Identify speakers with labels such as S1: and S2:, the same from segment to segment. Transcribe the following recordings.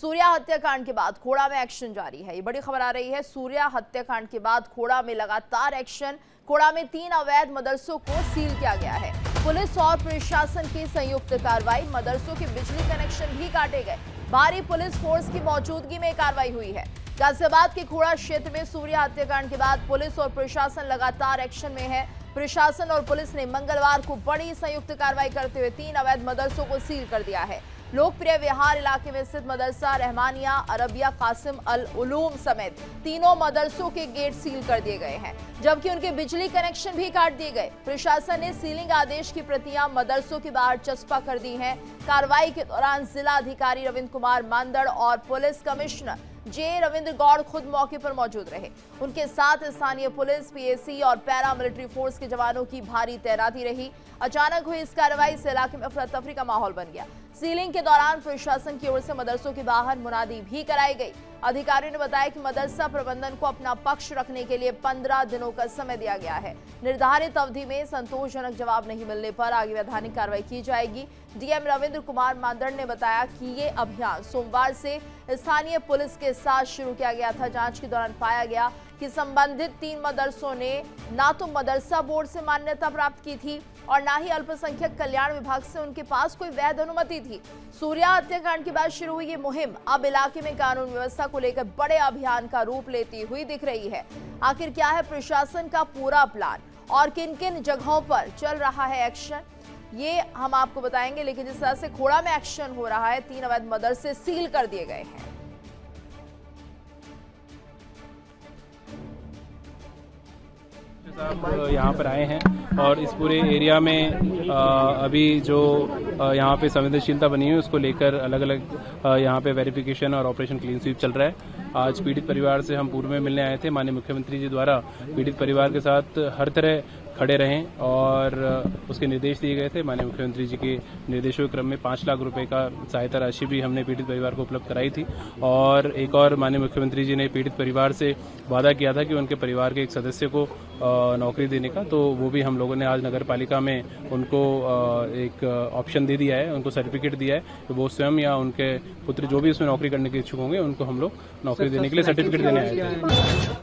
S1: सूर्या हत्याकांड के बाद खोड़ा में एक्शन जारी है। ये बड़ी खबर आ रही है। सूर्या हत्याकांड के बाद खोड़ा में लगातार एक्शन। खोड़ा में 3 अवैध मदरसों को सील किया गया है। पुलिस और प्रशासन की संयुक्त कार्रवाई। मदरसों के बिजली कनेक्शन भी काटे गए। भारी पुलिस फोर्स की मौजूदगी में कार्रवाई हुई है। गाजियाबाद के खोड़ा क्षेत्र में सूर्या हत्याकांड के बाद पुलिस और प्रशासन लगातार एक्शन में है। प्रशासन और पुलिस ने मंगलवार को बड़ी संयुक्त कार्रवाई करते हुए 3 अवैध मदरसों को सील कर दिया है। लोकप्रिय विहार इलाके में स्थित मदरसा रहमानिया, अरबिया कासिम अल उलूम समेत तीनों मदरसों के गेट सील कर दिए गए हैं, जबकि उनके बिजली कनेक्शन भी काट दिए गए। प्रशासन ने सीलिंग आदेश की प्रतियां मदरसों के बाहर चस्पा कर दी हैं। कार्रवाई के दौरान जिला अधिकारी रविंद्र कुमार मांदड़ और पुलिस कमिश्नर जे रविंद्र गौड़ खुद मौके पर मौजूद रहे। उनके साथ स्थानीय पुलिस, पीएसी और पैरा मिलिट्री फोर्स के जवानों की भारी तैनाती रही। अचानक हुई इस कार्रवाई से इलाके में अफरा तफरी का माहौल बन गया। सीलिंग के दौरान प्रशासन की ओर से मदरसों के बाहर मुनादी भी कराई गई। अधिकारियों ने बताया कि मदरसा प्रबंधन को अपना पक्ष रखने के लिए 15 दिनों का समय दिया गया है। निर्धारित अवधि में संतोषजनक जवाब नहीं मिलने पर आगे वैधानिक कार्रवाई की जाएगी। डीएम रविंद्र कुमार मांदड़ ने बताया कि ये अभियान सोमवार से स्थानीय पुलिस के साथ शुरू किया गया था। जांच के दौरान पाया गया कि संबंधित 3 मदरसों ने ना तो मदरसा बोर्ड से मान्यता प्राप्त की थी और ना ही अल्पसंख्यक कल्याण विभाग से उनके पास कोई वैध अनुमति थी। सूर्या हत्याकांड के बाद शुरू हुई ये मुहिम अब इलाके में कानून व्यवस्था को लेकर बड़े अभियान का रूप लेती हुई दिख रही है। आखिर क्या है प्रशासन का पूरा प्लान और किन किन जगहों पर चल रहा है एक्शन, ये हम आपको बताएंगे। लेकिन जिस तरह से खोड़ा में एक्शन हो रहा है, 3 अवैध मदरसे सील कर दिए गए हैं।
S2: साहब यहाँ पर आए हैं और इस पूरे एरिया में अभी जो यहाँ पे संवेदनशीलता बनी है उसको लेकर अलग अलग यहाँ पे वेरिफिकेशन और ऑपरेशन क्लीन स्वीप चल रहा है। आज पीड़ित परिवार से हम पूर्व में मिलने आए थे। माननीय मुख्यमंत्री जी द्वारा पीड़ित परिवार के साथ हर तरह खड़े रहें और उसके निर्देश दिए गए थे। माननीय मुख्यमंत्री जी के निर्देशों के क्रम में 5 लाख रुपए का सहायता राशि भी हमने पीड़ित परिवार को उपलब्ध कराई थी और एक और माननीय मुख्यमंत्री जी ने पीड़ित परिवार से वादा किया था कि उनके परिवार के एक सदस्य को नौकरी देने का, तो वो भी हम लोगों ने आज नगर पालिका में उनको एक ऑप्शन दे दिया है, उनको सर्टिफिकेट दिया है। तो वो स्वयं या उनके पुत्र जो भी उसमें नौकरी करने के इच्छुक होंगे उनको हम लोग नौकरी देने के लिए सर्टिफिकेट देने आए थे।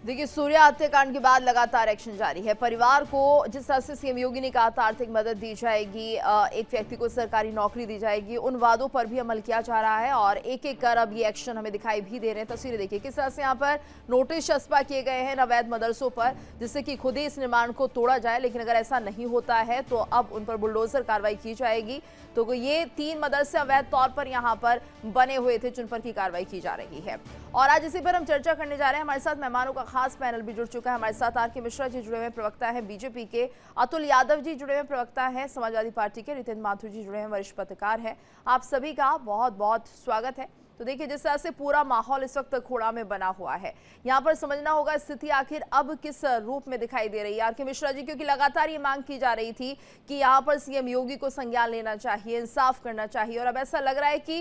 S1: देखिए, सूर्या हत्याकांड के बाद लगातार एक्शन जारी है। परिवार को जिस तरह से सीएम योगी ने कहा था आर्थिक मदद दी जाएगी, एक व्यक्ति को सरकारी नौकरी दी जाएगी, उन वादों पर भी अमल किया जा रहा है और एक एक कर अब ये एक्शन हमें दिखाई भी दे रहे हैं। तस्वीरें देखिए किस तरह से यहाँ पर नोटिस चस्पा किए गए हैं अवैध मदरसों पर, जिससे कि खुद ही इस निर्माण को तोड़ा जाए। लेकिन अगर ऐसा नहीं होता है तो अब उन पर बुलडोजर कार्रवाई की जाएगी। तो ये 3 मदरसे अवैध तौर पर यहाँ पर बने हुए थे जिन पर की कार्रवाई की जा रही है। और आज इसी पर हम चर्चा करने जा रहे हैं। हमारे साथ मेहमानों का खास पैनल भी जुड़ चुका है। हमारे साथ आर के मिश्रा जी जुड़े हुए प्रवक्ता हैं बीजेपी के, अतुल यादव जी जुड़े हुए प्रवक्ता हैं समाजवादी पार्टी के, रितिन माथुर जी जुड़े हैं वरिष्ठ पत्रकार हैं। आप सभी का बहुत बहुत स्वागत है। तो देखिए जिस तरह से पूरा माहौल इस वक्त खोड़ा में बना हुआ है, यहाँ पर समझना होगा स्थिति आखिर अब किस रूप में दिखाई दे रही है। आर के मिश्रा जी, क्योंकि लगातार ये मांग की जा रही थी कि यहाँ पर सीएम योगी को संज्ञान लेना चाहिए, इंसाफ करना चाहिए, और अब ऐसा लग रहा है कि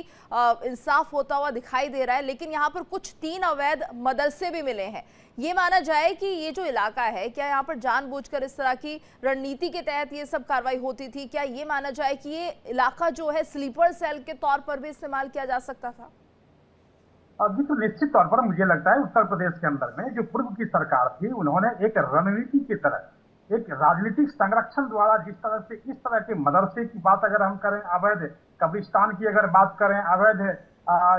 S1: इंसाफ होता हुआ दिखाई दे रहा है। लेकिन यहाँ पर कुछ 3 अवैध मदरसे भी मिले हैं। ये माना जाए कि ये जो इलाका है, क्या यहाँ पर जानबूझकर इस तरह की रणनीति के तहत ये सब कार्रवाई होती थी? क्या ये माना जाए कि ये इलाका जो है स्लीपर सेल के तौर पर भी इस्तेमाल किया जा सकता था?
S3: अभी तो निश्चित तौर पर मुझे लगता है उत्तर प्रदेश के अंदर में जो पूर्व की सरकार थी, उन्होंने एक रणनीति की तरह एक राजनीतिक संरक्षण द्वारा जिस तरह से इस तरह के मदरसे की बात अगर हम करें, अवैध कब्रिस्तान की अगर बात करें, अवैध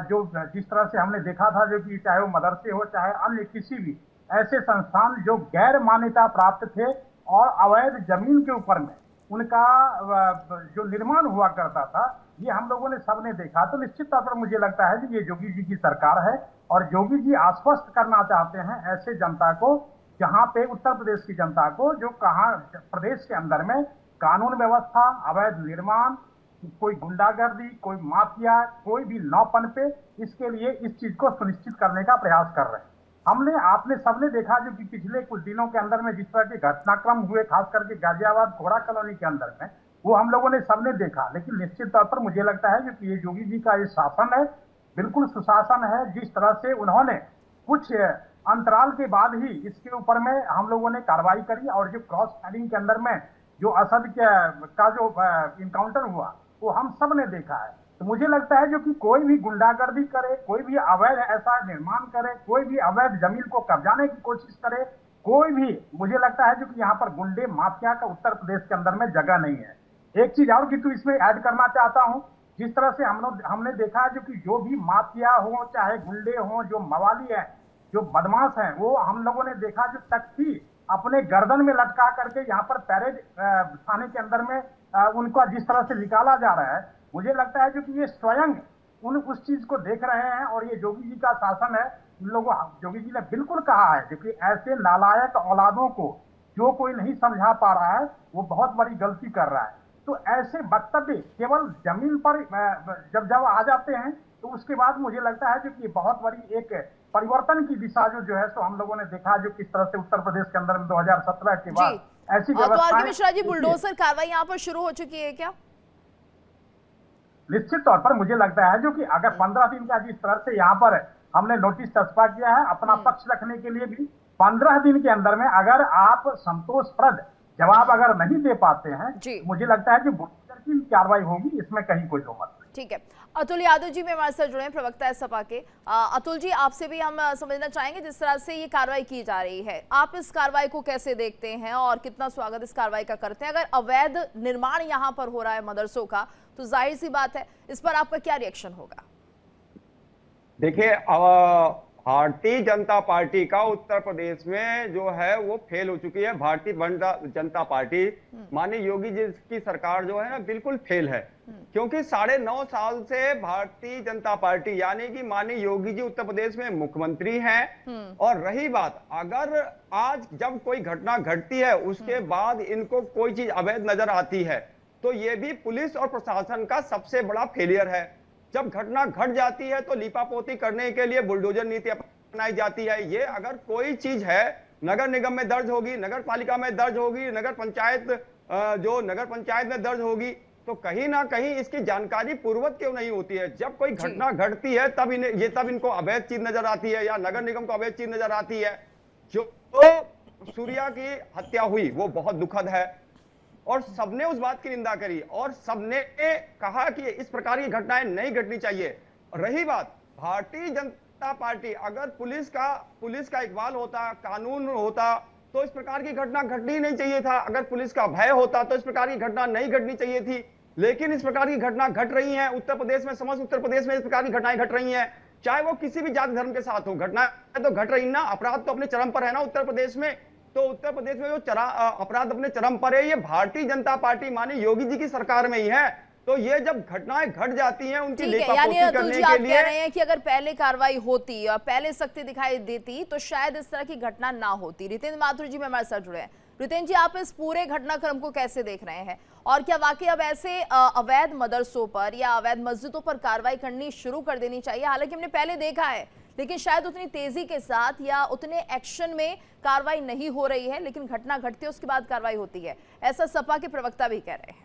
S3: जो जिस तरह से हमने देखा था, जो कि चाहे वो मदरसे हो चाहे अन्य किसी भी ऐसे संस्थान जो गैर मान्यता प्राप्त थे और अवैध जमीन के ऊपर में उनका जो निर्माण हुआ करता था, ये हम लोगों ने सबने देखा। तो निश्चित तौर पर मुझे लगता है कि ये योगी जी की सरकार है और योगी जी आश्वस्त करना चाहते हैं ऐसे जनता को, जहां पे उत्तर प्रदेश की जनता को, जो कहां प्रदेश के अंदर में कानून व्यवस्था, अवैध निर्माण, कोई गुंडागर्दी, कोई माफिया, कोई भी नौपन पे, इसके लिए इस चीज को सुनिश्चित करने का प्रयास कर रहे हैं। आपने सबने देखा जो कि पिछले कुछ दिनों के अंदर में जिस तरह के घटनाक्रम हुए, खास करके गाजियाबाद घोड़ा कॉलोनी के अंदर में, वो हम लोगों ने सबने देखा। लेकिन निश्चित तौर पर मुझे लगता है कि ये योगी जी का ये शासन है, बिल्कुल सुशासन है। जिस तरह से उन्होंने कुछ अंतराल के बाद ही इसके ऊपर में हम लोगों ने कार्रवाई करी और जो क्रॉस फायरिंग के अंदर में जो असद का जो इनकाउंटर हुआ वो हम सब ने देखा है। तो मुझे लगता है जो कि कोई भी गुंडागर्दी करे, कोई भी अवैध ऐसा निर्माण करे, कोई भी अवैध जमीन को कब्जाने की कोशिश करे, कोई भी, मुझे लगता है जो कि यहाँ पर गुंडे माफिया का उत्तर प्रदेश के अंदर में जगह नहीं है। एक चीज और कि तू इसमें ऐड करना चाहता हूं, जिस तरह से हमने देखा है जो कि जो भी माफिया हो, चाहे गुंडे हो, जो मवाली है, जो बदमाश हैं, वो हम लोगों ने देखा जो तख्ती अपने गर्दन में लटका करके यहाँ पर पैरेड थाने के अंदर में उनका जिस तरह से निकाला जा रहा है, मुझे लगता है जो कि ये स्वयं उस चीज को देख रहे हैं। और ये योगी जी का शासन है, इन लोगों, योगी जी ने बिल्कुल कहा है जो कि ऐसे नालायक औलादों को जो कोई नहीं समझा पा रहा है वो बहुत बड़ी गलती कर रहा है। तो ऐसे वक्तव्य केवल जमीन पर जब आ जाते हैं तो उसके बाद मुझे लगता है जो कि बहुत बड़ी एक परिवर्तन की दिशा जो है, तो हम लोगों ने देखा जो किस तरह से उत्तर प्रदेश के अंदर में 2017 के बाद ऐसी
S1: तो आर के मिश्रा जी,
S3: व्यवस्था
S1: बुलडोजर कार्रवाई यहाँ पर शुरू हो चुकी है क्या?
S3: निश्चित तौर पर मुझे लगता है जो कि अगर 15 दिन का जिस तरह से यहाँ पर हमने नोटिस तस्पा किया है अपना पक्ष रखने के लिए भी, 15 दिन के अंदर में अगर आप संतोषप्रद जवाब अगर नहीं दे पाते हैं, मुझे लगता है कि बुलडोजर की कार्रवाई होगी, इसमें कहीं कोई दो मत नहीं।
S1: ठीक है, अतुल यादव जी में हमारे साथ जुड़े हैं, प्रवक्ता है सपा के। अतुल जी, आपसे भी हम समझना चाहेंगे जिस तरह से ये कार्रवाई की जा रही है, आप इस कार्रवाई को कैसे देखते हैं और कितना स्वागत इस कार्रवाई का करते हैं? अगर अवैध निर्माण यहाँ पर हो रहा है मदरसों का, तो जाहिर सी बात है इस पर आपका क्या रिएक्शन होगा?
S4: देखिए, भारतीय जनता पार्टी का उत्तर प्रदेश में जो है वो फेल हो चुकी है। भारतीय जनता पार्टी माननीय योगी जी की सरकार जो है ना, बिल्कुल फेल है। क्योंकि 9.5 साल से भारतीय जनता पार्टी यानी कि माननीय योगी जी उत्तर प्रदेश में मुख्यमंत्री हैं। और रही बात, अगर आज जब कोई घटना घटती है उसके बाद इनको कोई चीज अवैध नजर आती है, तो ये भी पुलिस और प्रशासन का सबसे बड़ा फेलियर है। जब घटना घट जाती है तो लीपापोती करने के लिए बुलडोजर नीति अपनाई जाती है। ये अगर कोई चीज है नगर निगम में दर्ज होगी, नगर पालिका में दर्ज होगी, नगर पंचायत में दर्ज होगी, तो कहीं ना कहीं इसकी जानकारी पूर्ववत क्यों नहीं होती है? जब कोई घटना घटती है तब इनको अवैध चीज नजर आती है या नगर निगम को अवैध चीज नजर आती है। जो सूर्या की हत्या हुई वो बहुत दुखद है और सबने उस बात की निंदा करी और सबने कहा कि इस प्रकार की घटनाएं नहीं घटनी चाहिए। रही बात भारतीय जनता पार्टी, अगर पुलिस का इकबाल होता, कानून होता, तो इस प्रकार की घटना घटनी नहीं चाहिए था। अगर पुलिस का भय होता तो इस प्रकार की घटना नहीं घटनी चाहिए थी। लेकिन इस प्रकार की घटना घट रही है उत्तर प्रदेश में, समस्त उत्तर प्रदेश में इस प्रकार की घटनाएं घट रही हैं, चाहे वो किसी भी जाति धर्म के साथ हो। घटना तो घट रही ना, अपराध तो अपने चरम पर है ना उत्तर प्रदेश में। तो उत्तर प्रदेश में जो अपराध अपने चरम पर है, ये भारतीय जनता पार्टी माननीय योगी जी की सरकार में ही है। तो ये जब घटनाएं घट जाती हैं उनकी लेखापोती करने के लिए,
S1: कह रहे हैं कि अगर पहले कार्रवाई होती और पहले सख्ती दिखाई देती तो शायद इस तरह की घटना ना होती। रितेंद्र माथुर जी में हमारे साथ जुड़े हैं। रितेंद्र जी, आप इस पूरे घटनाक्रम को कैसे देख रहे हैं और क्या वाकई अब ऐसे अवैध मदरसों पर या अवैध मस्जिदों पर कार्रवाई करनी शुरू कर देनी चाहिए? हालांकि हमने पहले देखा है, लेकिन शायद उतनी तेजी के साथ या उतने एक्शन में कार्रवाई नहीं हो रही है, लेकिन घटना घटती है उसके बाद कार्रवाई होती है, ऐसा सपा के प्रवक्ता भी कह रहे हैं।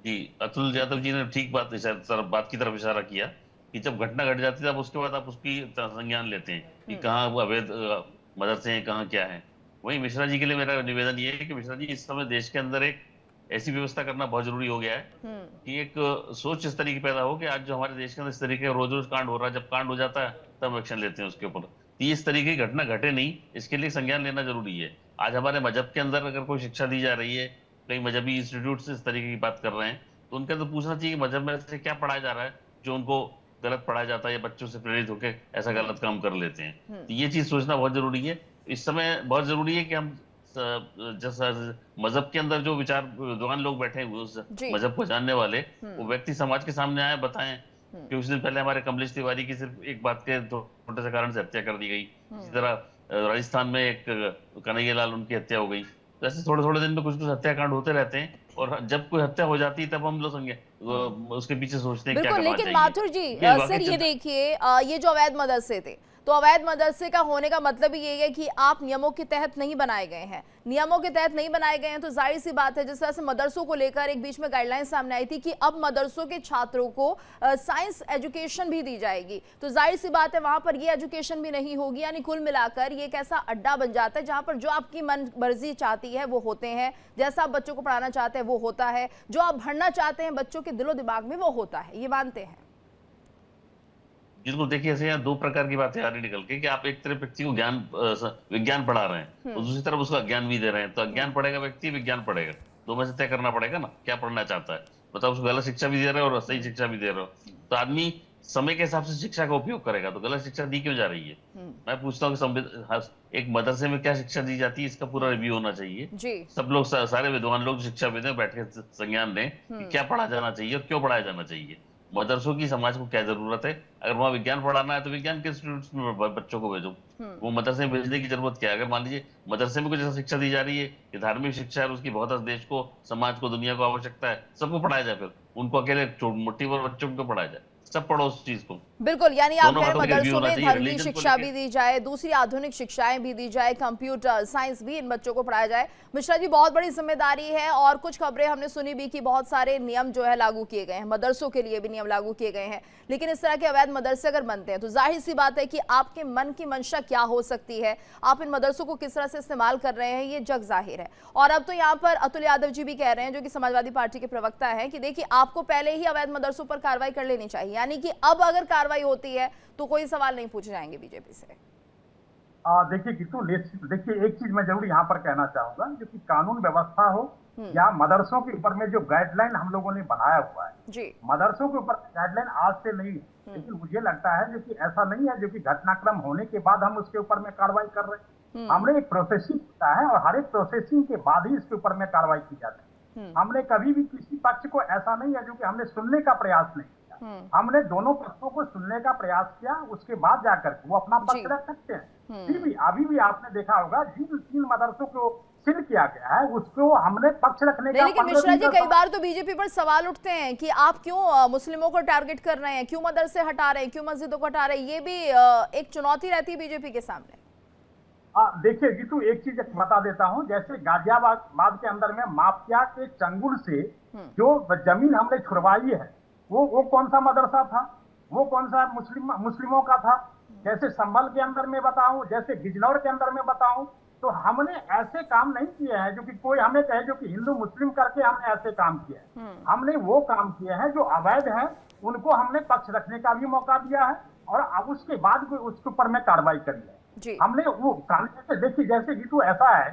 S5: जी, अतुल यादव जी ने ठीक बात की तरफ इशारा किया कि जब घटना घट जाती है तब उसके बाद आप उसकी संज्ञान लेते हैं कि कहाँ वो अवैध मदरसे हैं, कहाँ क्या है। वहीं मिश्रा जी के लिए मेरा निवेदन ये है कि मिश्रा जी, इस समय देश के अंदर एक ऐसी व्यवस्था करना बहुत जरूरी हो गया है कि एक सोच इस तरीके पैदा हो कि आज जो हमारे देश के अंदर इस तरीके का रोज रोज कांड हो रहा है, जब कांड हो जाता है तब एक्शन लेते हैं उसके ऊपर। तो इस तरीके की घटना घटे नहीं, इसके लिए संज्ञान लेना जरूरी है। आज हमारे मजहब के अंदर अगर कोई शिक्षा दी जा रही है, कई मजहबी इंस्टीट्यूट से इस तरीके की बात कर रहे हैं, तो उनके अंदर पूछना चाहिए कि मजहब में से क्या पढ़ाया जा रहा है जो उनको गलत पढ़ाया जाता है या बच्चों से प्रेरित होकर ऐसा गलत काम कर लेते हैं। तो ये चीज सोचना बहुत जरूरी है। इस समय बहुत जरूरी है कि हम मजहब के अंदर जो विद्वान लोग बैठे हुए उस मजहब को जानने वाले, वो व्यक्ति समाज के सामने आए, बताएं कि कुछ दिन पहले हमारे कमलेश तिवारी की सिर्फ एक बात के छोटे से कारण से हत्या कर दी गई। इसी तरह राजस्थान में एक कन्हैयालाल, उनकी हत्या हो गई। तो ऐसे थोड़े थोड़े दिन में कुछ हत्याकांड होते रहते हैं और जब कोई हत्या हो जाती है तब हम लोग उसके पीछे सोचते हैं क्या करना चाहिए।
S1: लेकिन माथुर जी, सर ये देखिए, ये जो अवैध मदरसे थे, तो अवैध मदरसे का होने का मतलब ही यही है कि आप नियमों के तहत नहीं बनाए गए हैं। नियमों के तहत नहीं बनाए गए हैं तो जाहिर सी बात है, जिस तरह से मदरसों को लेकर एक बीच में गाइडलाइन सामने आई थी कि अब मदरसों के छात्रों को साइंस एजुकेशन भी दी जाएगी, तो जाहिर सी बात है वहां पर ये एजुकेशन भी नहीं होगी। यानी कुल मिलाकर ये एक ऐसा अड्डा बन जाता है जहां पर जो आपकी मन मर्जी चाहती है वो होते हैं, जैसा आप बच्चों को पढ़ाना चाहते हैं वो होता है, जो आप भरना चाहते हैं बच्चों के दिलो दिमाग में वो होता है। ये मानते हैं?
S5: बिल्कुल, देखिए ऐसे यहाँ दो प्रकार की बातें आ रही निकल के कि आप एक तरफ व्यक्ति को विज्ञान पढ़ा रहे हैं और दूसरी तरफ उसको अज्ञान भी दे रहे हैं। तो अज्ञान पढ़ेगा व्यक्ति, विज्ञान पढ़ेगा, दो में से तय करना पड़ेगा ना क्या पढ़ना चाहता है। मतलब उसको गलत शिक्षा भी दे रहे हो और सही शिक्षा भी दे रहे हो, तो आदमी समय के हिसाब से शिक्षा का उपयोग करेगा। तो गलत शिक्षा दी क्यों जा रही है? मैं पूछता हूँ कि एक मदरसे में क्या शिक्षा दी जाती है, इसका पूरा रिव्यू होना चाहिए जी। सब लोग, सारे विद्वान लोग शिक्षा दें, बैठ के संज्ञान दें कि क्या पढ़ा जाना चाहिए और क्यों पढ़ाया जाना चाहिए, मदरसों की समाज को क्या जरूरत है। अगर वहाँ विज्ञान पढ़ाना है तो विज्ञान के इंस्टीट्यूट में बच्चों को भेजो, वो मदरसे में भेजने की जरूरत क्या है। अगर मान लीजिए मदरसे में कुछ ऐसा शिक्षा दी जा रही है कि धार्मिक शिक्षा है, उसकी बहुत देश को, समाज को, दुनिया को आवश्यकता है, सबको पढ़ाया जाए, फिर उनको अकेले मुट्ठी भर बच्चों को पढ़ाया जाए, सब पढ़ो उस चीज को।
S1: बिल्कुल, यानी आप कह रहे हैं मदरसों में धर्म की शिक्षा भी दी जाए, दूसरी आधुनिक शिक्षाएं भी दी जाए, कंप्यूटर साइंस भी इन बच्चों को पढ़ाया जाए। मिश्रा जी, बहुत बड़ी जिम्मेदारी है और कुछ खबरें हमने सुनी भी कि बहुत सारे नियम जो है लागू किए गए हैं, मदरसों के लिए भी नियम लागू किए गए हैं, लेकिन इस तरह के अवैध मदरसे अगर बनते हैं तो जाहिर सी बात है कि आपके मन की मंशा क्या हो सकती है, आप इन मदरसों को किस तरह से इस्तेमाल कर रहे हैं, ये जग जाहिर है। और अब तो यहाँ पर अतुल यादव जी भी कह रहे हैं, जो कि समाजवादी पार्टी के प्रवक्ता है, कि देखिए आपको पहले ही अवैध मदरसों पर कार्रवाई कर लेनी चाहिए, यानी कि अब अगर कार्रवाई होती है तो कोई सवाल नहीं पूछे जाएंगे बीजेपी से।
S3: देखिए कितु, देखिए एक चीज मैं जरूर यहाँ पर कहना चाहूंगा, जो कि कानून व्यवस्था हो या मदरसों के ऊपर में जो गाइडलाइन हम लोगों ने बनाया हुआ है जी, मदरसों के ऊपर गाइडलाइन आज से नहीं, लेकिन मुझे लगता है जो कि ऐसा नहीं है जो कि घटनाक्रम होने के बाद हम उसके ऊपर में कार्रवाई कर रहे हैं। हमने एक प्रोसेसिंग किया है और हर एक प्रोसेसिंग के बाद ही इसके ऊपर में कार्रवाई की जाती है। हमने कभी भी किसी पक्ष को ऐसा नहीं है जो कि हमने सुनने का प्रयास नहीं किया, हमने दोनों पक्षों को सुनने का प्रयास किया, उसके बाद जाकर वो अपना पक्ष रख सकते हैं। फिर भी अभी भी आपने देखा होगा जिन 3 मदरसों को सील किया गया है उसको हमने पक्ष रखने का।
S1: लेकिन मिश्रा जी, कई बार तो बीजेपी पर सवाल उठते हैं कि आप क्यों मुस्लिमों को टारगेट कर रहे हैं, क्यों मदरसे हटा रहे हैं, क्यों मस्जिदों को हटा रहे हैं, ये भी एक चुनौती रहती है बीजेपी के सामने।
S3: देखिए जीतू, एक चीज बता देता हूं, जैसे गाजियाबाद के अंदर में माफिया के चंगुल से जो जमीन हमने छुड़वाई है वो कौन सा मदरसा था, वो कौन सा मुस्लिमों का था। जैसे संभल के अंदर में बताऊं, जैसे बिजनौर के अंदर में बताऊं, तो हमने ऐसे काम नहीं किए हैं जो कि कोई हमें कहे जो कि हिंदू मुस्लिम करके हमने ऐसे काम किए हैं। हमने वो काम किए हैं जो अवैध हैं, उनको हमने पक्ष रखने का भी मौका दिया है और अब उसके बाद उसके ऊपर में कार्रवाई करी है। हमने वो कानून, देखिए जैसे जीतू ऐसा है,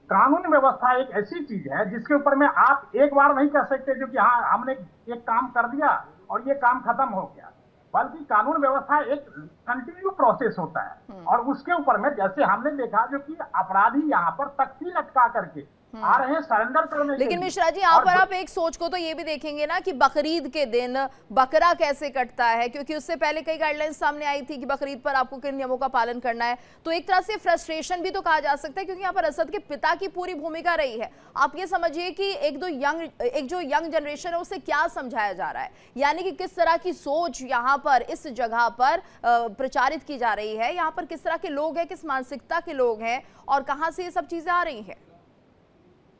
S3: कानून व्यवस्था एक ऐसी चीज है जिसके ऊपर में आप एक बार नहीं कह सकते जो कि हाँ हमने एक काम कर दिया और ये काम खत्म हो गया, बल्कि कानून व्यवस्था एक कंटिन्यू प्रोसेस होता है। और उसके ऊपर में जैसे हमने देखा जो कि अपराधी यहाँ पर तख्ती लटका करके आ रहे हैं सरेंडर करने।
S1: लेकिन मिश्रा जी, यहाँ पर आप एक सोच को तो ये भी देखेंगे ना कि बकरीद के दिन बकरा कैसे कटता है, क्योंकि उससे पहले कई गाइडलाइंस सामने आई थी कि बकरीद पर आपको किन नियमों का पालन करना है। तो एक तरह से फ्रस्ट्रेशन भी तो कहा जा सकता है, क्योंकि यहाँ पर असद के पिता की पूरी भूमिका रही है। आप ये समझिए कि एक जो यंग जनरेशन है उसे क्या समझाया जा रहा है, यानी कि किस तरह की सोच यहाँ पर इस जगह पर प्रचारित की जा रही है, यहाँ पर किस तरह के लोग हैं, किस मानसिकता के लोग हैं और कहाँ से ये सब चीजें आ रही हैं।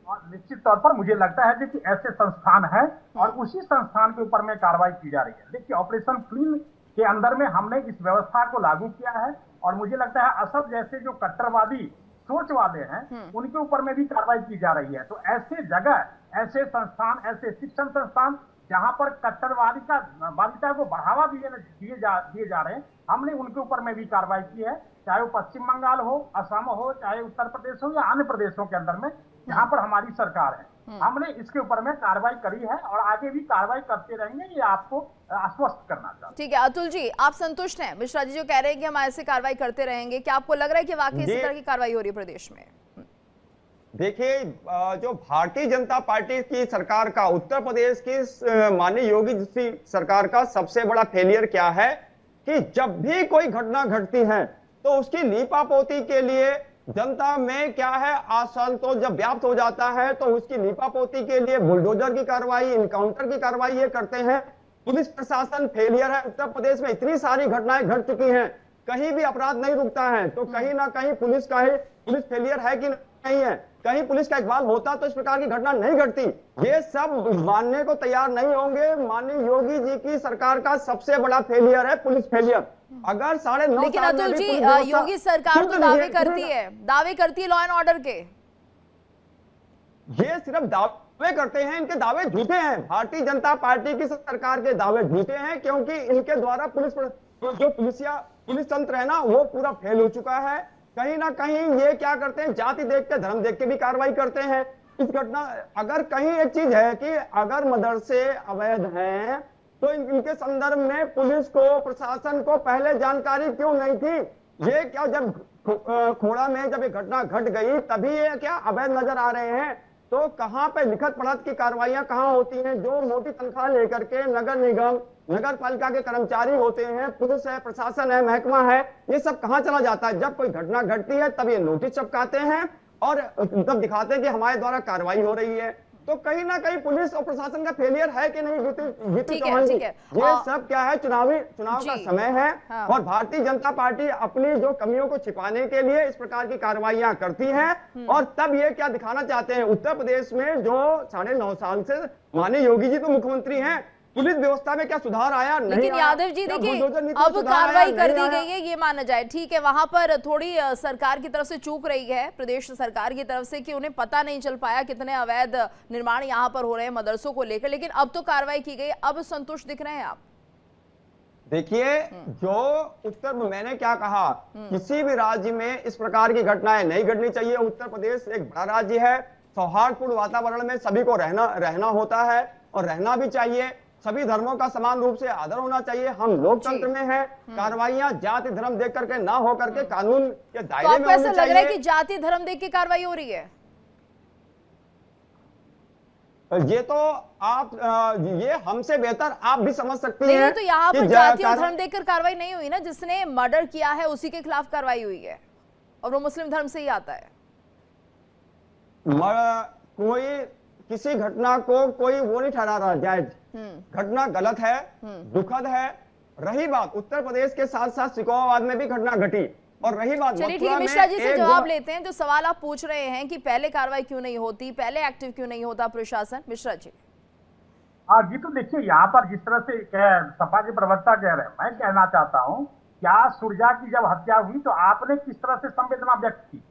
S3: और निश्चित तौर पर मुझे लगता है कि ऐसे संस्थान है और उसी संस्थान के ऊपर में कार्रवाई की जा रही है। देखिए ऑपरेशन क्लीन के अंदर में हमने इस व्यवस्था को लागू किया है और मुझे लगता है असद जैसे जो कट्टरवादी सोच वाले हैं उनके ऊपर में भी कार्रवाई की जा रही है। तो ऐसे जगह, ऐसे संस्थान, ऐसे शिक्षण संस्थान जहां पर कट्टरवादिता को बढ़ावा दिए जा रहे हैं, हमने उनके ऊपर में भी कार्रवाई की है, चाहे वो पश्चिम बंगाल हो, असम हो, चाहे उत्तर प्रदेश हो या अन्य प्रदेशों के अंदर में जहां पर हमारी सरकार है। हमने इसके ऊपर में कार्रवाई करी है और आगे भी कार्रवाई करते रहेंगे, ये आपको आश्वस्त करना चाहते हैं।
S1: ठीक है अतुल जी, आप संतुष्ट हैं मिश्रा जी जो कह रहे हैं कि हम ऐसे कार्रवाई करते रहेंगे? क्या आपको लग रहा है कि वाकई इसी तरह की कार्रवाई हो रही है प्रदेश में?
S4: देखिए, जो भारतीय जनता पार्टी की सरकार का, उत्तर प्रदेश की माननीय योगी जी सरकार का सबसे बड़ा फेलियर क्या है कि जब भी कोई घटना घटती है तो उसकी लीपापोती के लिए जनता में क्या है असंतोष जब व्याप्त हो जाता है तो उसकी लीपापोती के लिए बुलडोजर की कार्रवाई, इनकाउंटर की कार्रवाई ये करते हैं। पुलिस प्रशासन फेलियर है। उत्तर प्रदेश में इतनी सारी घटनाएं घट चुकी हैं कहीं भी अपराध नहीं रुकता है। तो कहीं ना कहीं पुलिस फेलियर है कि नहीं है, कहीं पुलिस का इकबाल होता तो इस प्रकार की घटना नहीं घटती। ये सब मानने को तैयार नहीं होंगे। माननीय योगी जी की सरकार का सबसे बड़ा फेलियर है पुलिस फेलियर। अगर 9.5
S1: लेकिन
S4: साल में
S1: अतुल
S4: भी
S1: जी,
S4: पुलिस व्यवस्था-
S1: योगी सरकार तो दावे करती है लॉ एंड ऑर्डर के।
S4: ये सिर्फ दावे करते हैं, इनके दावे झूठे हैं। भारतीय जनता पार्टी की सरकार के दावे झूठे हैं, क्योंकि इनके द्वारा पुलिस तंत्र है ना, वो पूरा फेल हो चुका है। कहीं ना कहीं ये क्या करते हैं, जाति देख के धर्म देख के भी कार्रवाई करते हैं। इस घटना अगर कहीं एक चीज है कि अगर मदरसे अवैध हैं तो इनके संदर्भ में पुलिस को, प्रशासन को पहले जानकारी क्यों नहीं थी? ये क्या जब खोड़ा में जब ये घटना घट गई तभी ये क्या अवैध नजर आ रहे हैं? तो कहां पे लिखत पढ़त की कार्रवाइयां कहां होती हैं? जो मोटी तनख्वाह लेकर के नगर निगम, नगर पालिका के कर्मचारी होते हैं, पुलिस है, प्रशासन है, महकमा है, ये सब कहां चला जाता है? जब कोई घटना घटती है तब ये नोटिस चिपकाते हैं और तब दिखाते हैं कि हमारे द्वारा कार्रवाई हो रही है। तो कहीं ना कहीं पुलिस और प्रशासन का फेलियर है कि नहीं? जीतू चौहान जी, ये सब क्या है? चुनाव का समय है।
S1: हाँ।
S4: और भारतीय जनता पार्टी अपनी जो कमियों को छिपाने के लिए इस प्रकार की कार्रवाइयां करती है। और तब ये क्या दिखाना चाहते हैं? उत्तर प्रदेश में जो 9.5 साल से माननीय योगी जी तो मुख्यमंत्री हैं, पुलिस व्यवस्था में क्या सुधार आया? नहीं
S1: लेकिन
S4: आया।
S1: यादव जी
S4: क्या
S1: देखिए,
S4: बुलडोजर नीति में
S1: अब
S4: सुधार आया?
S1: कार्रवाई कर
S4: नहीं
S1: दी
S4: आया।
S1: गई है, ये माना जाए, ठीक है। वहां पर थोड़ी सरकार की तरफ से चूक रही है, प्रदेश सरकार की तरफ से, कि उन्हें पता नहीं चल पाया कितने अवैध निर्माण यहाँ पर हो रहे हैं मदरसों को लेकर। लेकिन अब तो कार्रवाई की गई, अब संतुष्ट दिख रहे हैं आप?
S4: देखिए, जो उत्तर मैंने क्या कहा, किसी भी राज्य में इस प्रकार की घटनाएं नहीं घटनी चाहिए। उत्तर प्रदेश एक बड़ा राज्य है, सौहार्दपूर्ण वातावरण में सभी को रहना होता है और रहना भी चाहिए। सभी धर्मों का समान रूप से आदर होना चाहिए। हम लोकतंत्र में हैं। कार्रवाइयां जाति धर्म देख करके ना हो करके कानून के
S1: तो
S4: दायरे में
S1: आपको ऐसा
S4: होनी
S1: लग रहा है
S4: चाहिए।
S1: कि जाति धर्म देख के कार्रवाई हो रही है?
S4: ये तो आप ये हमसे बेहतर आप भी समझ सकती
S1: नहीं,
S4: हैं
S1: तो यहाँ
S4: कि
S1: पर जाति और धर्म देखकर कार्रवाई नहीं हुई ना। जिसने मर्डर किया है उसी के खिलाफ कार्रवाई हुई है और वो मुस्लिम धर्म से ही आता है।
S4: कोई किसी घटना को कोई वो नहीं ठहरा रहा जायज। घटना गलत है, दुखद है। रही बात उत्तर प्रदेश के साथ साथ सिकोहाबाद में भी घटना घटी। और रही बात
S1: चलिए ठीक
S4: मथुरा
S1: है,
S4: में
S1: मिश्रा जी से
S4: एक
S1: जवाब लेते हैं। जो सवाल आप पूछ रहे हैं कि पहले कार्रवाई क्यों नहीं होती, पहले एक्टिव क्यों नहीं होता प्रशासन, मिश्रा जी।
S3: हाँ जी, तो देखिए यहाँ पर जिस तरह से सपा के प्रवक्ता कह रहे हैं, मैं कहना चाहता हूँ, क्या सुरजा की जब हत्या हुई तो आपने किस तरह से संवेदना व्यक्त की?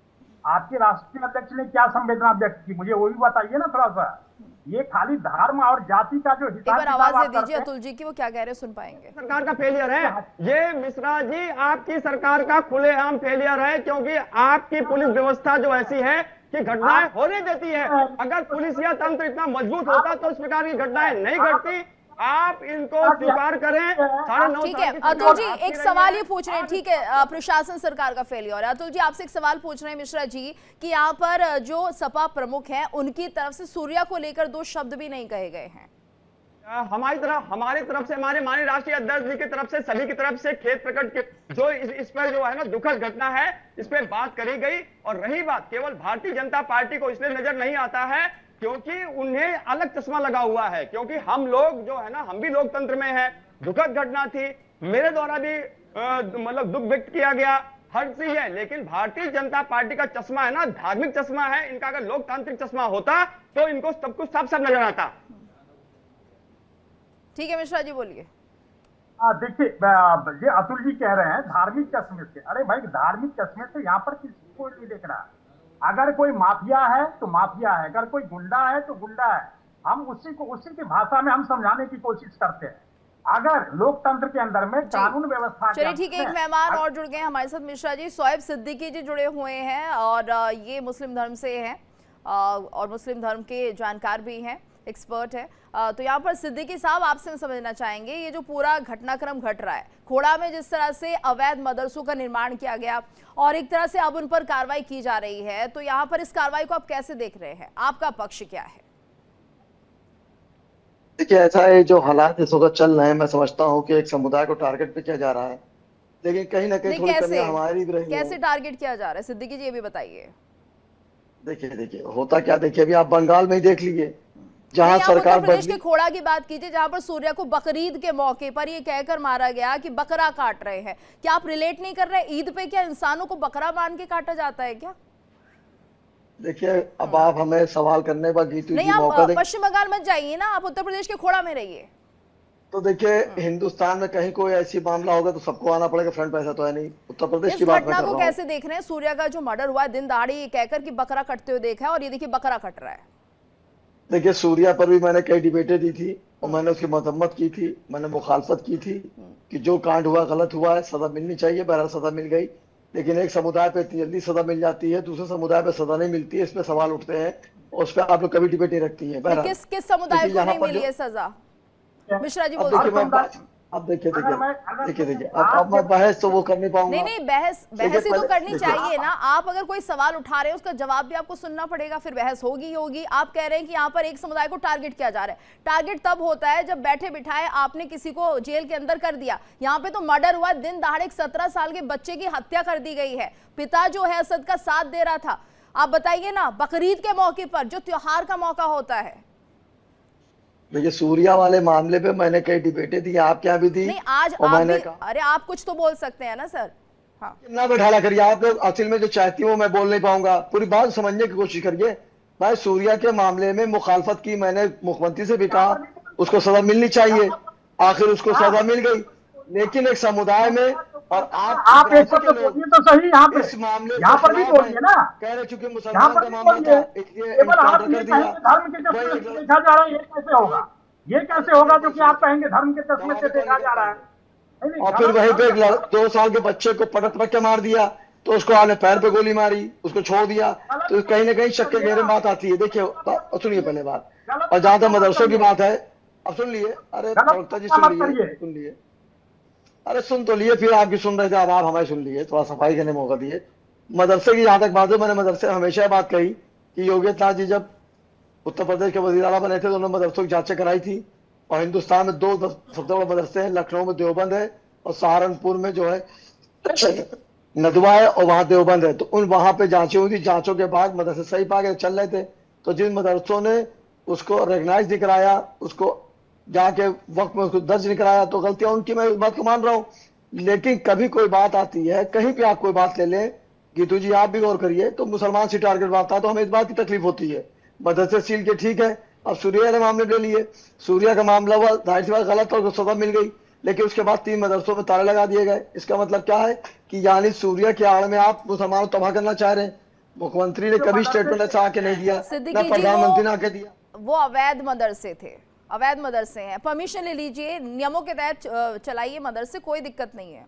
S3: आपके राष्ट्रीय अध्यक्ष ने क्या संवेदना व्यक्त की? मुझे वो भी बताइए ना थोड़ा सा। ये खाली धर्म और जाति का जो
S1: एक बार आवाज दे दीजिए अतुल जी की, वो क्या कह रहे हैं सुन पाएंगे।
S4: सरकार का फेलियर है ये। मिश्रा जी, आपकी सरकार का खुलेआम फेलियर है, क्योंकि आपकी पुलिस व्यवस्था जो ऐसी है कि घटनाएं होने देती है। अगर पुलिस या तंत्र इतना मजबूत होता तो इस प्रकार की घटनाएं नहीं घटती। आप इनको स्वीकार करें। 9.5
S1: ठीक है अतुल जी, एक सवाल ये पूछ रहे हैं, ठीक है, प्रशासन सरकार का फेलियर है। अतुल जी आपसे एक सवाल पूछ रहे हैं मिश्रा जी कि यहाँ पर जो सपा प्रमुख हैं उनकी तरफ से सूर्या को लेकर 2 शब्द भी नहीं कहे गए हैं।
S4: हमारी तरफ से हमारे माननीय राष्ट्रीय अध्यक्ष जी की तरफ से, सभी की तरफ से खेद प्रकट के जो इस पर जो है ना दुखद घटना है, इस पर बात करी गई। और रही बात, केवल भारतीय जनता पार्टी को इसलिए नजर नहीं आता है क्योंकि उन्हें अलग चश्मा लगा हुआ है, क्योंकि हम लोग जो है ना, हम भी लोकतंत्र में हैं। दुखद घटना थी, मेरे द्वारा भी मतलब दुख व्यक्त किया गया, हर चीज है। लेकिन भारतीय जनता पार्टी का चश्मा है ना, धार्मिक चश्मा है। इनका अगर लोकतांत्रिक चश्मा होता तो इनको सब कुछ साफ साफ नजर आता।
S1: ठीक है मिश्रा जी बोलिए।
S3: देखिए, ये अतुल जी कह रहे हैं धार्मिक चश्मे से। अरे भाई, धार्मिक चश्मे से यहाँ पर किसी को नहीं देख रहा। अगर कोई माफिया है तो माफिया है, अगर कोई गुंडा है तो गुंडा है। हम उसी की भाषा में हम समझाने की कोशिश करते हैं। अगर लोकतंत्र के अंदर में कानून व्यवस्था,
S1: चलिए ठीक है, एक मेहमान और जुड़ गए हमारे साथ मिश्रा जी। शोएब सिद्दीकी जी जुड़े हुए हैं और ये मुस्लिम धर्म से हैं और मुस्लिम धर्म के जानकार भी हैं, एक्सपर्ट है। तो यहाँ पर सिद्दीकी साहब, आपसे हम समझना चाहेंगे, ये जो पूरा घटनाक्रम घट रहा है खोड़ा में, जिस तरह से अवैध मदरसों का निर्माण किया गया और एक तरह से अब उन पर कार्रवाई की जा रही है, तो यहाँ पर इस कार्रवाई को आप कैसे देख रहे हैं? आपका पक्ष क्या है?
S6: देखिए, ऐसा है, जो हालात इस वक्त चल रहे हैं, मैं समझता हूँ कि एक समुदाय को टारगेट पे किया जा रहा है, लेकिन कहीं ना कहीं थोड़ी कमियां हमारी भी रही है।
S1: कैसे टारगेट किया जा रहा है सिद्दीकी जी, ये भी बताइए।
S6: देखिए होता क्या, देखिए अभी आप बंगाल में ही देख लीजिए, जहां
S1: नहीं, आप
S6: सरकार
S1: उत्तर प्रदेश
S6: बदली।
S1: के खोड़ा की बात कीजिए जहां पर सूर्या को बकरीद के मौके पर ये कहकर मारा गया कि बकरा काट रहे हैं। क्या आप रिलेट नहीं कर रहे? ईद पे क्या इंसानों को बकरा बांध के काटा जाता है क्या?
S6: देखिए, अब आप हमें सवाल करने का गीतू
S1: नहीं,
S6: जी मौका
S1: आप
S6: दें।
S1: पश्चिम बंगाल मत जाइए ना, आप उत्तर प्रदेश के खोड़ा में रहिए।
S6: तो देखिए, हिंदुस्तान में कहीं कोई ऐसी मामला होगा तो सबको आना पड़ेगा फ्रंट पे, ऐसा तो है नहीं। उत्तर प्रदेश
S1: इस
S6: की बात मैं
S1: घटना
S6: कर
S1: को
S6: रहा हूँ।
S1: कैसे देख रहे हैं? सूर्या का जो मर्डर हुआ है दिन दहाड़े ये कहकर कि बकरा कटते हुए देखा है और ये देखिए बकरा कट रहा है।
S6: देखिए, सूर्या पर भी मैंने कई डिबेटें दी थी और मैंने उसकी मजम्मत की थी, मैंने मुखालफत की थी कि जो कांड हुआ गलत हुआ है, सजा मिलनी चाहिए। बहरहाल सजा मिल गई, लेकिन एक समुदाय पे इतनी जल्दी सजा मिल जाती है, दूसरे समुदाय पे सजा नहीं मिलती है, इस पे सवाल उठते हैं और उस पर आप लोग कभी डिबेट नहीं रखती है। बहरहाल
S1: किस समुदाय
S6: देखिए,
S1: को
S6: यहाँ
S1: नहीं
S6: पर
S1: मिली
S6: जो-
S1: है सजा? मिश्रा जी
S6: अब
S1: बोल
S6: देखिए,
S1: सकते हैं।
S6: अब देखिए अब मैं बहस तो वो कर नहीं पाऊंगा।
S1: नहीं, बहस ही तो
S6: पहले-
S1: करनी
S6: देखिए,
S1: चाहिए ना। आप अगर कोई सवाल उठा रहे हैं उसका जवाब भी आपको सुनना पड़ेगा, फिर बहस होगी। आप कह रहे हैं कि यहाँ पर एक समुदाय को टारगेट किया जा रहा है। टारगेट तब होता है जब बैठे बिठाए आपने किसी को जेल के अंदर कर दिया। यहाँ पे तो मर्डर हुआ, दिन दहाड़े एक 17 साल के बच्चे की हत्या कर दी गई है। पिता जो है असद का साथ दे रहा था। आप बताइए ना, बकरीद के मौके पर जो त्योहार का मौका होता है।
S6: देखिए, सूर्या वाले मामले पे मैंने कई डिबेटें दी, आप क्या भी दी।
S1: नहीं, आज
S6: और
S1: आप
S6: मैंने
S1: भी,
S6: कहा
S1: अरे आप कुछ तो बोल सकते हैं ना सर। हाँ,
S6: ना बैठाला करिए, आप लोग असल में जो चाहती हूँ मैं बोल नहीं पाऊंगा। पूरी बात समझने की कोशिश करिए। भाई, सूर्या के मामले में मुखालफत की मैंने, मुख्यमंत्री से भी कहा उसको सजा मिलनी चाहिए, आखिर उसको सजा मिल गई। लेकिन एक समुदाय में और
S3: आप एक शब्द बोलिए तो सही। यहाँ पे
S6: इस मामले
S3: यहाँ पर भी बोलिए ना,
S6: कह रहे चूंकि
S3: यहाँ
S6: मुसलमान
S3: पर
S6: का
S3: भी
S6: मामला
S3: बोलिए।
S6: था इसलिए
S3: केवल आप
S6: इनकाउंटर
S3: ये
S6: कर दिया।
S3: कहेंगे धर्म के चश्मे से देखा जा रहा है, ये कैसे होगा? ये कैसे होगा जो कि आप कहेंगे धर्म के चश्मे से देखा जा रहा है? नहीं,
S6: और फिर वहीं पे 2 साल के बच्चे को पटक के मार दिया, तो उसको आपने पैर पे गोली मारी, उसको छोड़ दिया, तो कहीं ना कहीं शक के घेरे में बात आती है। देखिए, सुनिए पहले बात, और जहां तक मदरसों की बात है, अब सुन लिए। अरे प्रवक्ता जी सुन लिए, अरे सुन तो लिए, फिर आपकी सुन रहे थे, अब आप हमें सुन लिए, थोड़ा सफाई करने मौका दिए। मदरसे की जहां तक बात है, मैंने मदरसे में हमेशा बात कही कि योगी आदित्यनाथ जी जब उत्तर प्रदेश के वजीर आला बने थे तो उन्होंने मदरसों की जांचें कराई थी। और हिंदुस्तान में 2 सबसे बड़े मदरसे हैं, लखनऊ में देवबंद है और सहारनपुर में जो है नदवा है, और वहां देवबंद है। तो उन वहां पे जांचें हुई थी, जांचों के बाद मदरसे सही पा के चल रहे थे। तो जिन मदरसों ने उसको रिकॉग्नाइज नहीं कराया, उसको जाके वक्त में उसको दर्ज नहीं कराया, तो गलतियां उनकी, मैं इस बात को मान रहा हूँ। लेकिन कभी कोई बात आती है, कहीं पे आप कोई बात ले लें, गीतू जी आप भी गौर करिए, तो मुसलमान से टारगेट आता है तो हमें इस बात की तकलीफ होती है। मदरसे सील के ठीक है। अब सूर्या के मामले ले लिए, सूर्या का मामला हुआ, जाहिर सी बात गलत और सजा मिल गई, लेकिन उसके बाद 3 मदरसों में ताले लगा दिए गए। इसका मतलब क्या है कि यानी सूर्या के आड़ में आप मुसलमानों को तबाह करना चाह रहे हैं। मुख्यमंत्री ने कभी स्टेटमेंट ऐसा आके नहीं दिया,
S1: सिद्दीकी
S6: न
S1: जी,
S6: प्रधानमंत्री ने आके दिया।
S1: वो अवैध मदरसे थे, अवैध मदरसे हैं। परमिशन ले लीजिए, नियमों के तहत चलाइए मदरसे, कोई दिक्कत नहीं है।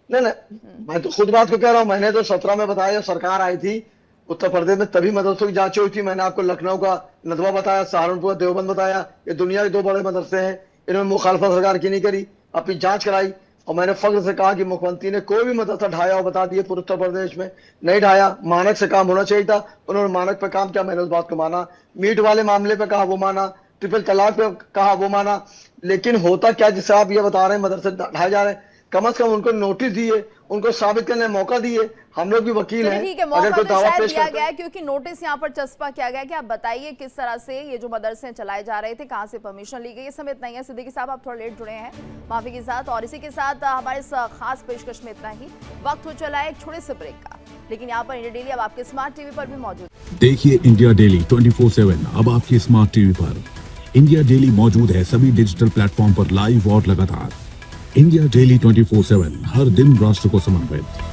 S6: नहीं, मैं तो खुद बात को कह रहा हूँ। मैंने तो 17 में बताया, सरकार आई थी उत्तर प्रदेश में, तभी मदरसों की जांच हुई थी। मैंने आपको लखनऊ का नदवा बताया, सहारनपुर देवबंद बताया। ये दुनिया के 2 बड़े मदरसे हैं, इन्होंने मुखालफत सरकार की नहीं करी, अपनी जांच कराई। और मैंने फख्र से कहा कि मुख्यमंत्री ने कोई भी मदरसा ढाया और बता दिए पूरे उत्तर प्रदेश में, नहीं ढाया। मानक से काम होना चाहिए था, उन्होंने मानक पे काम किया, मैंने उस बात को माना। मीट वाले मामले पे कहा वो माना, ट्रिपल तलाक पे कहा वो माना। लेकिन होता क्या, जिससे आप ये बता रहे हैं मदरसे ढाए जा रहे हैं, कम से कम उनको नोटिस दिए, उनको साबित करने का मौका दिए। हम लोग भी वकील हैं,
S1: ठीक है,
S6: अगर
S1: मौका
S6: कोई
S1: तो
S6: दावा
S1: शायद
S6: पेश
S1: दिया
S6: करते
S1: गया है, क्योंकि नोटिस यहाँ पर चस्पा किया गया कि आप बताइए किस तरह से ये जो मदरसे चलाए जा रहे थे, कहाँ से परमिशन ली गई। इस समय इतना ही है। सिद्दीकी साहब आप थोड़ा लेट जुड़े हैं, माफी के साथ। और इसी के साथ हमारे इस खास पेशकश में इतना ही। वक्त हो चला है एक छोटे से ब्रेक का, लेकिन यहाँ पर इंडिया डेली अब आपके स्मार्ट टीवी पर भी मौजूद।
S7: देखिए इंडिया डेली 24/7 अब आपकी स्मार्ट टीवी पर। इंडिया डेली मौजूद है सभी डिजिटल प्लेटफॉर्म पर लाइव और लगातार। इंडिया डेली 24/7 हर दिन राष्ट्र को समर्पित।